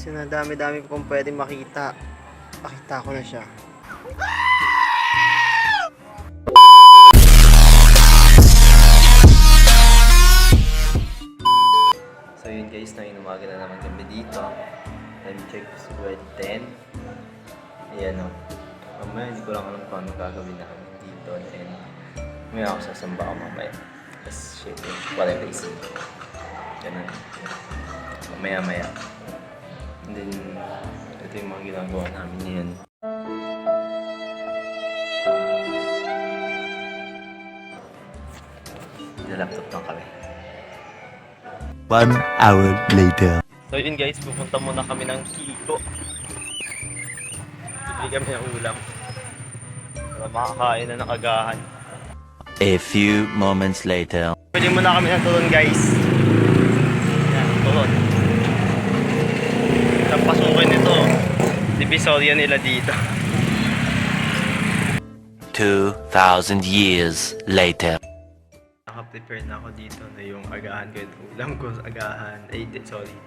Kasi na dami-dami kong pwedeng makita. Pakita ko na siya. So yun guys, na inumaga na naman kami dito. Time check is already 10. Ayan o. Mamaya hindi ko lang alam kung ano gagawin namin dito. And may ako sasamba ako mamaya. Tapos shit, wala yung isip. Ganun. Mamaya-maya. And then, ito yung mga ginagawa namin ngayon. Laptop lang kami. 1 hour later. So yun guys, pupunta muna kami ng Kiko. Bili kami ng ulam. Para makakain na ng agahan. A few moments later. Bili muna kami ng tulon guys. Yan, tulon. Ang pasukin nito. Divisoria nila dito. 2,000 years later. Naka-prepare na ako dito na yung agahan ko, yung ulam ko sa agahan. Sorry.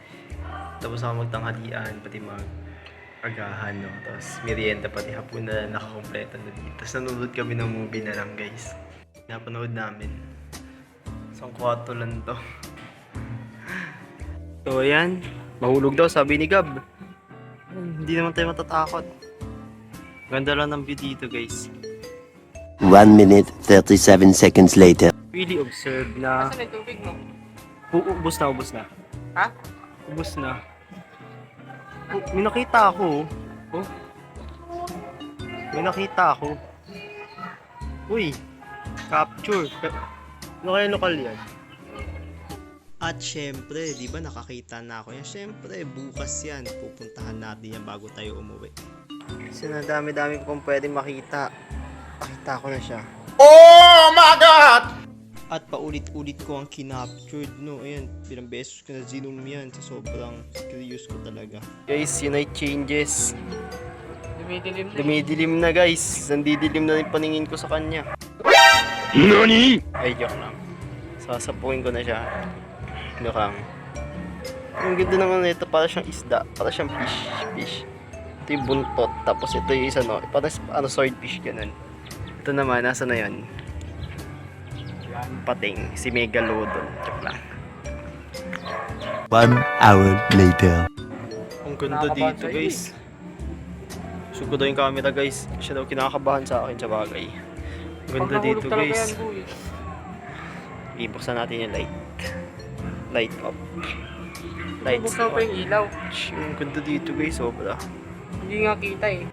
Tapos ako magtanghalian, pati mag-agahan, no? Tapos merienda, pati hapon na nakakompleto na dito. Tapos nanonood kami ng movie na lang, guys. Napanood namin. Isang kwarto lang to. So, ayan. Mahulog daw, sabi ni Gab. Hindi naman tayo matatakot. Ganda lang ng view dito, guys. 1 minute, 37 seconds later. Really observe na... Asan yung tubig mo? Ubus na. Ha? Ubus na. May nakita ako. Oh. May nakita ako. Uy. Capture. Ano kaya lokal yan? At syempre, di ba nakakita na ako yan? Syempre, bukas yan. Pupuntahan natin yan bago tayo umuwi. Kasi na dami-dami kong pwedeng makita. Pakita ko na siya. Oh my God! At paulit-ulit ko ang kinaptured, no? Ayan, bilang beses ko na zoom yan. Sa sobrang curious ko talaga. Guys, yun ay changes. Dumidilim na. Dumidilim na guys. Nandidilim na yung paningin ko sa kanya. NANI? Ay, joke lang. Sasapuin ko na siya. Joke lang. Ang ganda naman ito, para siyang isda. Para siyang fish. Ito yung buntot. Tapos ito yung isa, no? Parang swordfish, ganun. Ito naman, nasa na yun? Pating, si Megalodon. Joke lang. 1 hour later. Ang ganda dito guys. Sugo daw yung camera guys. Siya daw kinakabahan sa akin sa bagay. Ang ganda dito guys. Ibuksan natin yung light. Light off. Lights Buksan pa yung ilaw. Ang ganda dito guys, sobra. Hindi nga kita eh.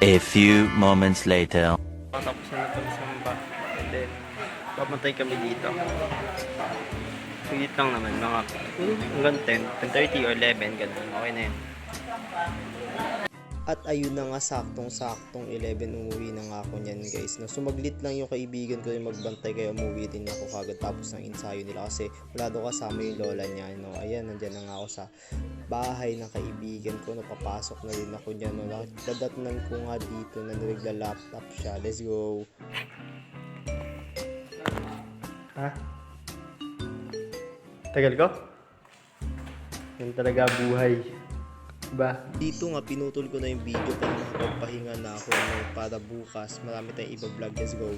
A few moments later. Tapos na kami sa mamba. And then, papantay kami dito. Sugit lang naman, mga hanggang 10, 10:30 or 11, ganun. Okay na yun. At ayun na nga, saktong 11 umuwi na nga ako niyan guys. No? Sumaglit lang yung kaibigan ko yung magbantay, kaya umuwi din ako kagad tapos ng ensayo nila kasi wala daw kasama yung lola niya. No? Ayan, nandyan na nga ako sa bahay ng kaibigan ko. No? Papasok na rin ako niyan. No? Dadatnan ko nga dito na nagla-laptop siya. Let's go! Ha? Tagal ko? Yan talaga buhay. Diba? Dito nga pinutol ko na yung video para makapagpahinga na ako, no? Para bukas marami tayong iba vlog. Let's go.